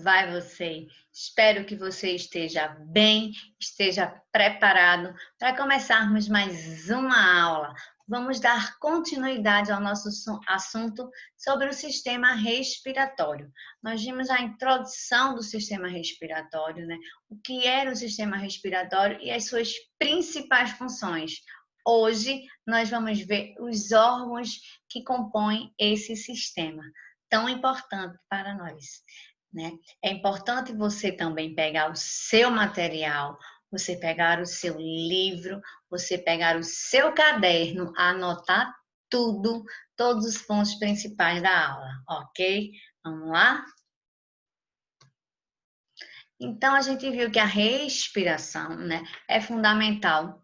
vai você? Espero que você esteja bem, esteja preparado para começarmos mais uma aula. Vamos dar continuidade ao nosso assunto sobre o sistema respiratório. Nós vimos a introdução do sistema respiratório, né? O que era o sistema respiratório e as suas principais funções. Hoje nós vamos ver os órgãos que compõem esse sistema, tão importante para nós, né? É importante você também pegar o seu material, você pegar o seu livro, você pegar o seu caderno, anotar tudo, todos os pontos principais da aula, ok? Vamos lá? Então, a gente viu que a respiração, né, é fundamental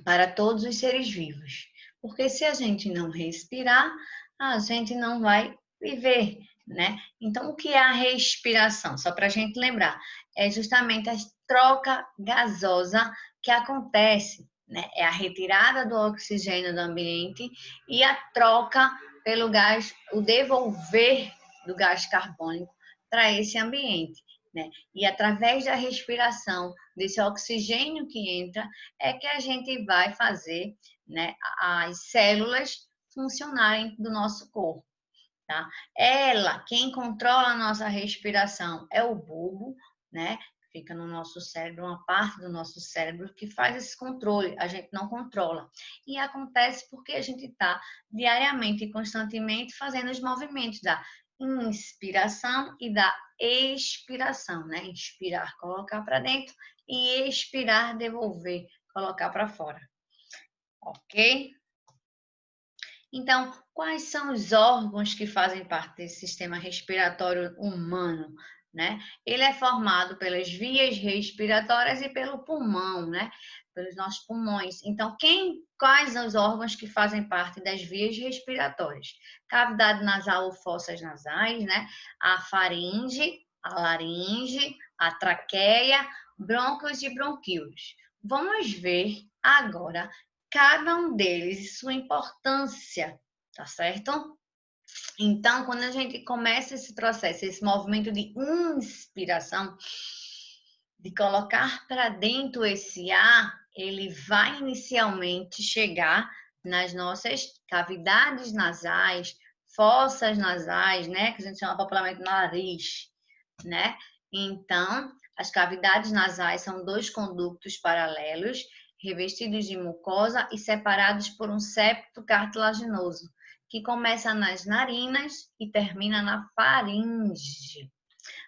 para todos os seres vivos, porque se a gente não respirar, a gente não vai viver, né? Então, o que é a respiração? Só para a gente lembrar, é justamente a troca gasosa que acontece, né? É a retirada do oxigênio do ambiente e a troca pelo gás, o devolver do gás carbônico para esse ambiente, né? E através da respiração, desse oxigênio que entra, é que a gente vai fazer, né, as células funcionarem do nosso corpo, tá? Quem controla a nossa respiração é o bulbo, né? Fica no nosso cérebro, uma parte do nosso cérebro que faz esse controle, a gente não controla. E acontece porque a gente está diariamente e constantemente fazendo os movimentos da inspiração e da expiração, né? Inspirar, colocar para dentro e expirar, devolver, colocar para fora. Ok? Então, quais são os órgãos que fazem parte desse sistema respiratório humano, né? Ele é formado pelas vias respiratórias e pelo pulmão, né? Pelos nossos pulmões. Então, quais são os órgãos que fazem parte das vias respiratórias? Cavidade nasal ou fossas nasais, né? A faringe, a laringe, a traqueia, brônquios e bronquíolos. Vamos ver agora cada um deles e sua importância, tá certo? Então, quando a gente começa esse processo, esse movimento de inspiração, de colocar para dentro esse ar, ele vai inicialmente chegar nas nossas cavidades nasais, fossas nasais, né, que a gente chama popularmente de nariz, né? Então, as cavidades nasais são dois condutos paralelos, revestidos de mucosa e separados por um septo cartilaginoso, que começa nas narinas e termina na faringe.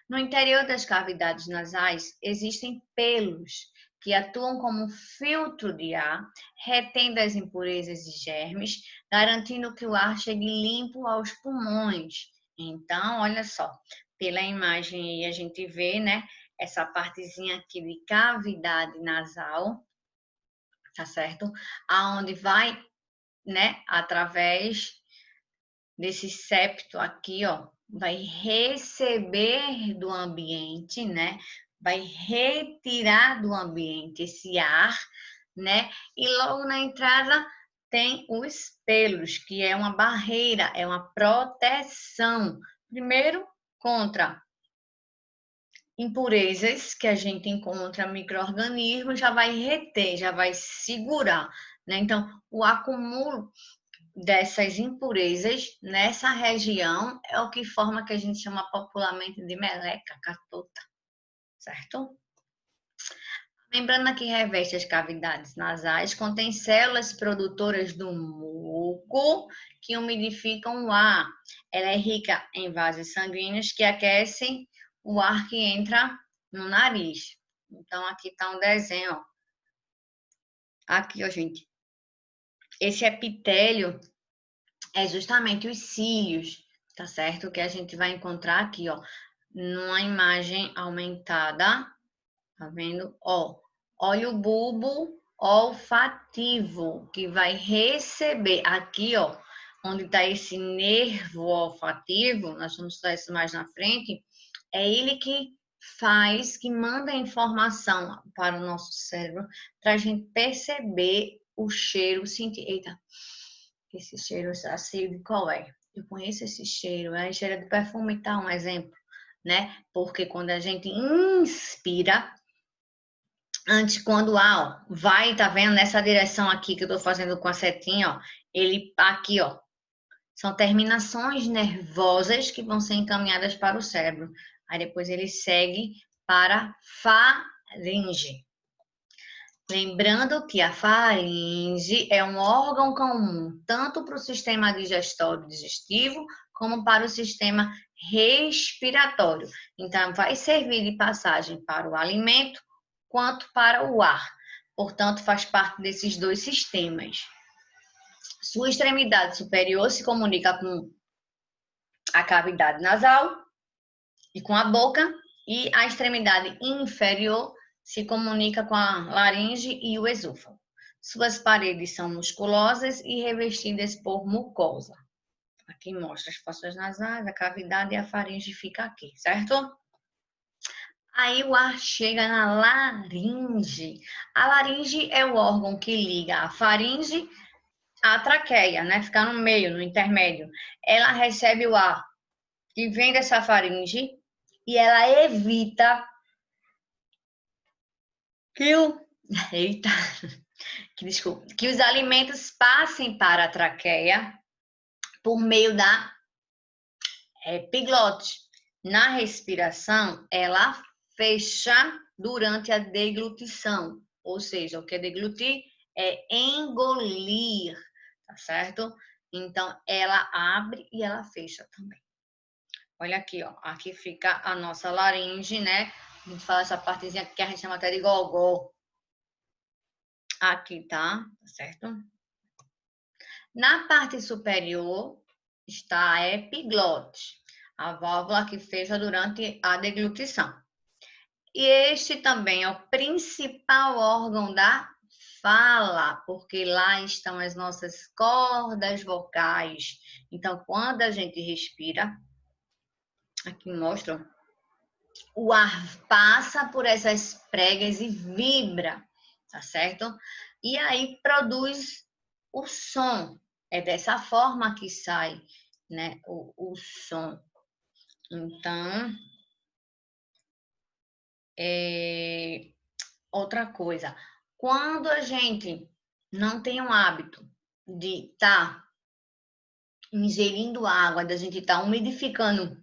No interior das cavidades nasais existem pelos que atuam como filtro de ar, retendo as impurezas e germes, garantindo que o ar chegue limpo aos pulmões. Então, olha só, pela imagem aí a gente vê, né, essa partezinha aqui de cavidade nasal, tá certo? Aonde vai, né, através desse septo aqui, ó, vai receber do ambiente, né? Vai retirar do ambiente esse ar, né? E logo na entrada tem os pelos, que é uma barreira, é uma proteção. Primeiro, contra impurezas que a gente encontra, micro-organismos, já vai reter, já vai segurar, né? Então, o acúmulo dessas impurezas nessa região é o que forma que a gente chama popularmente de meleca, catota, certo? A membrana que reveste as cavidades nasais contém células produtoras do muco que umidificam o ar. Ela é rica em vasos sanguíneos que aquecem o ar que entra no nariz. Então, aqui está um desenho, ó. Aqui, ó, gente. Esse epitélio é justamente os cílios, tá certo? Que a gente vai encontrar aqui, ó, numa imagem aumentada, tá vendo? Ó, olha o bulbo olfativo, que vai receber aqui, ó, onde tá esse nervo olfativo, nós vamos estudar isso mais na frente, é ele que faz, que manda a informação para o nosso cérebro, para a gente perceber o cheiro, sentir. Eita, esse cheiro, eu sei de qual é. Eu conheço esse cheiro, é cheiro de perfume, tá? Um exemplo. né? Porque quando a gente inspira, antes, quando o ar ó, vai, tá vendo? Nessa direção aqui que eu tô fazendo com a setinha, ó, ele aqui, ó, são terminações nervosas que vão ser encaminhadas para o cérebro. Aí depois ele segue para a faringe. Lembrando que a faringe é um órgão comum tanto para o sistema digestório digestivo como para o sistema respiratório. Então, vai servir de passagem para o alimento quanto para o ar. Portanto, faz parte desses dois sistemas. Sua extremidade superior se comunica com a cavidade nasal e com a boca, e a extremidade inferior se comunica com a laringe e o esôfago. Suas paredes são musculosas e revestidas por mucosa. Aqui mostra as fossas nasais, a cavidade e a faringe fica aqui, certo? Aí o ar chega na laringe. A laringe é o órgão que liga a faringe à traqueia, né? Fica no meio, no intermédio. Ela recebe o ar que vem dessa faringe e ela evita que eita, que os alimentos passem para a traqueia por meio da epiglote. Na respiração, ela fecha durante a deglutição, ou seja, o que é deglutir é engolir, tá certo? Então, ela abre e ela fecha também. Olha aqui, ó, aqui fica a nossa laringe, né? A gente fala essa partezinha que a gente chama até de gogó. Aqui, tá? Certo? Na parte superior está a epiglote, a válvula que fecha durante a deglutição. E este também é o principal órgão da fala, porque lá estão as nossas cordas vocais. Então, quando a gente respira, aqui mostra, o ar passa por essas pregas e vibra, tá certo? E aí produz o som. É dessa forma que sai, né, o som. Então, outra coisa, quando a gente não tem um hábito de estar ingerindo água, da gente estar umidificando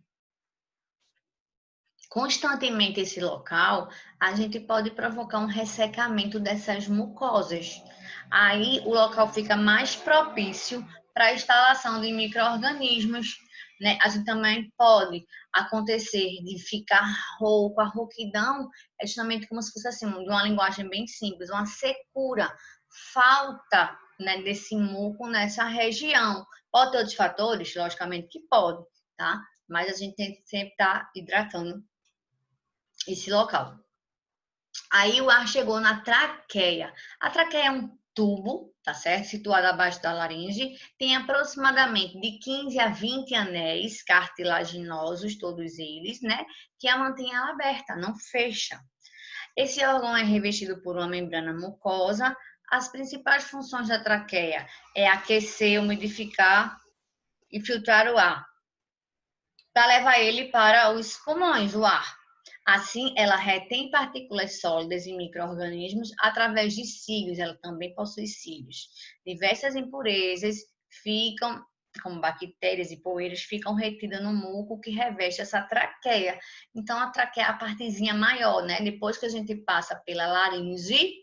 constantemente esse local, a gente pode provocar um ressecamento dessas mucosas. Aí o local fica mais propício para a instalação de micro-organismos, né? A gente também pode acontecer de ficar rouco. A rouquidão é justamente como se fosse assim, de uma linguagem bem simples, uma secura, falta, né, desse muco nessa região. Pode ter outros fatores? Logicamente que pode, tá? Mas a gente tem que sempre estar hidratando esse local. Aí o ar chegou na traqueia. A traqueia é um tubo, tá certo? Situado abaixo da laringe. Tem aproximadamente de 15 a 20 anéis cartilaginosos, todos eles, né? Que a mantém ela aberta, não fecha. Esse órgão é revestido por uma membrana mucosa. As principais funções da traqueia é aquecer, umidificar e filtrar o ar, para levar ele para os pulmões, o ar. Assim, ela retém partículas sólidas e micro-organismos através de cílios, ela também possui cílios. Diversas impurezas ficam, como bactérias e poeiras, ficam retidas no muco que reveste essa traqueia. Então, a traqueia é a partezinha maior, né? Depois que a gente passa pela laringe,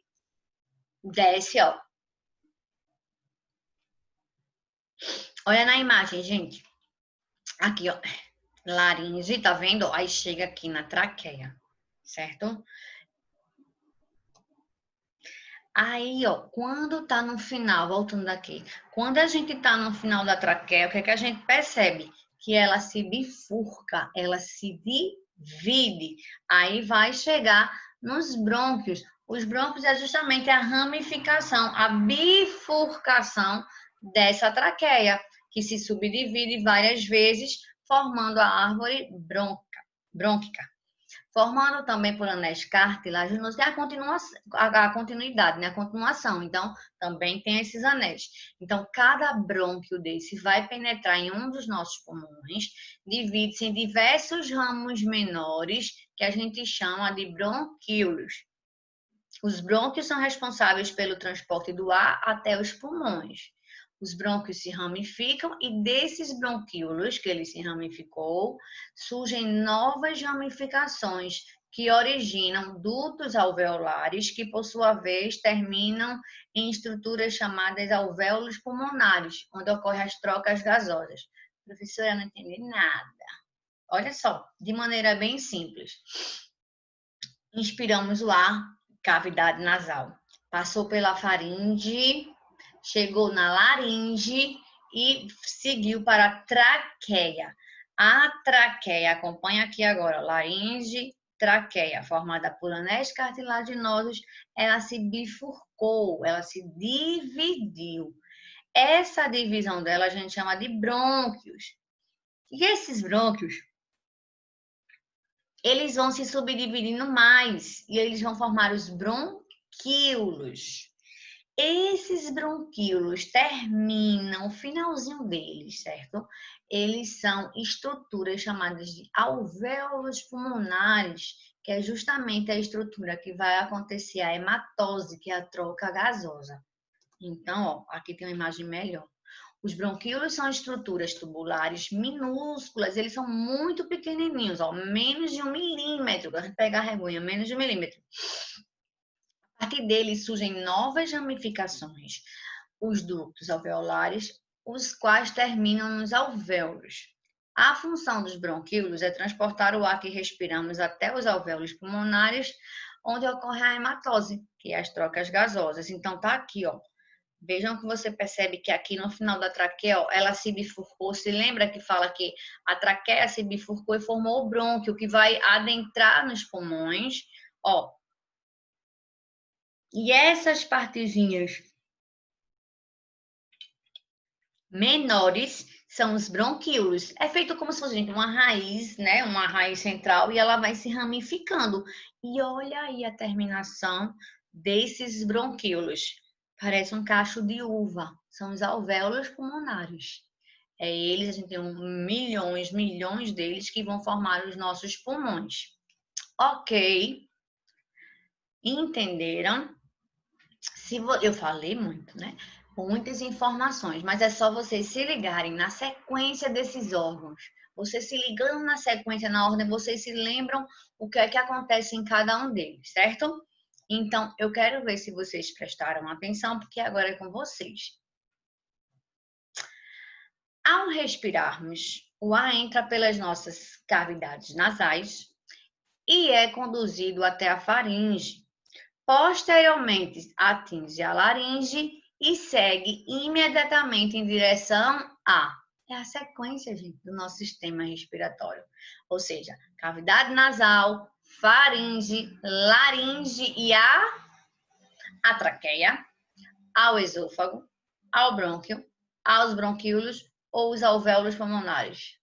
desce, ó. Olha na imagem, gente. Aqui, ó. Laringe, tá vendo? Aí chega aqui na traqueia, certo? Aí, ó, quando tá no final, voltando daqui, quando a gente tá no final da traqueia, o que é que a gente percebe? Que ela se bifurca, ela se divide. Aí vai chegar nos brônquios. Os brônquios é justamente a ramificação, a bifurcação dessa traqueia, que se subdivide várias vezes, formando a árvore brônquica. formando também por anéis cartilaginosos, tem a continuidade, né? A continuação. Então, também tem esses anéis. Então, cada brônquio desse vai penetrar em um dos nossos pulmões, divide-se em diversos ramos menores, que a gente chama de bronquíolos. Os brônquios são responsáveis pelo transporte do ar até os pulmões. Os brônquios se ramificam e desses bronquíolos que ele se ramificou, surgem novas ramificações que originam dutos alveolares que, por sua vez, terminam em estruturas chamadas alvéolos pulmonares, onde ocorrem as trocas gasosas. Professora, eu não entendi nada. Olha só, de maneira bem simples. Inspiramos o ar, cavidade nasal. Passou pela faringe, chegou na laringe e seguiu para a traqueia. A traqueia, acompanha aqui agora, laringe, traqueia, formada por anéis cartilaginosos, ela se bifurcou, ela se dividiu. Essa divisão dela a gente chama de brônquios. E esses brônquios, eles vão se subdividindo mais e eles vão formar os bronquíolos. Esses bronquíolos terminam, o finalzinho deles, certo? Eles são estruturas chamadas de alvéolos pulmonares, que é justamente a estrutura que vai acontecer a hematose, que é a troca gasosa. Então, ó, aqui tem uma imagem melhor. Os bronquíolos são estruturas tubulares minúsculas, eles são muito pequenininhos, ó, menos de 1 milímetro. A gente pega a regunha, menos de 1 milímetro. A partir deles surgem novas ramificações, os ductos alveolares, os quais terminam nos alvéolos. A função dos bronquíolos é transportar o ar que respiramos até os alvéolos pulmonares, onde ocorre a hematose, que é as trocas gasosas. Então, tá aqui, ó. Vejam que você percebe que aqui no final da traqueia, ó, ela se bifurcou. Se lembra que fala que a traqueia se bifurcou e formou o brônquio, que vai adentrar nos pulmões, ó. E essas partezinhas menores são os bronquíolos. É feito como se fosse, gente, uma raiz, né? Uma raiz central e ela vai se ramificando. E olha aí a terminação desses bronquíolos. Parece um cacho de uva. São os alvéolos pulmonares. É eles, a gente tem milhões deles que vão formar os nossos pulmões. Ok. Entenderam? Eu falei muito, né? Muitas informações, mas é só vocês se ligarem na sequência desses órgãos. Vocês se ligando na sequência, na ordem, vocês se lembram o que é que acontece em cada um deles, certo? Então, eu quero ver se vocês prestaram atenção, porque agora é com vocês. Ao respirarmos, o ar entra pelas nossas cavidades nasais e é conduzido até a faringe. Posteriormente, atinge a laringe e segue imediatamente em direção a... É a sequência, gente, do nosso sistema respiratório. Ou seja, cavidade nasal, faringe, laringe e a traqueia, ao esôfago, ao brônquio, aos bronquíolos ou os alvéolos pulmonares.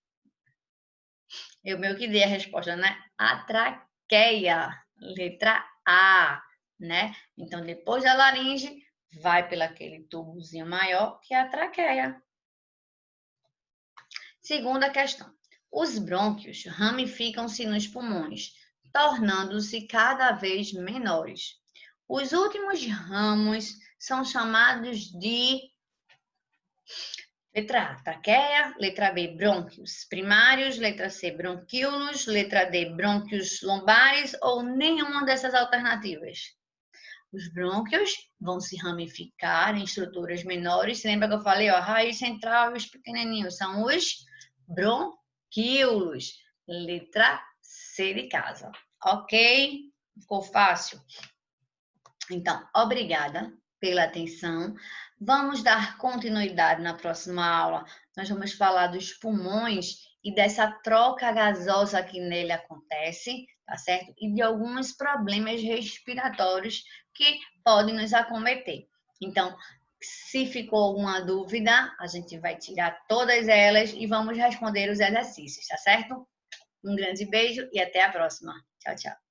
Eu meio que dei a resposta, né? A traqueia, letra A, né? Então, depois da laringe, vai pelo aquele tubozinho maior, que é a traqueia. Segunda questão. Os brônquios ramificam-se nos pulmões, tornando-se cada vez menores. Os últimos ramos são chamados de... Letra A, traqueia. Letra B, brônquios primários. Letra C, bronquíolos. Letra D, brônquios lombares ou nenhuma dessas alternativas. Os brônquios vão se ramificar em estruturas menores. Você lembra que eu falei, ó, a raiz central e os pequenininhos são os bronquíolos. Letra C de casa. Ok? Ficou fácil? Então, obrigada pela atenção. Vamos dar continuidade na próxima aula. Nós vamos falar dos pulmões e dessa troca gasosa que nele acontece, tá certo? E de alguns problemas respiratórios que podem nos acometer. Então, se ficou alguma dúvida, a gente vai tirar todas elas e vamos responder os exercícios, tá certo? Um grande beijo e até a próxima. Tchau, tchau.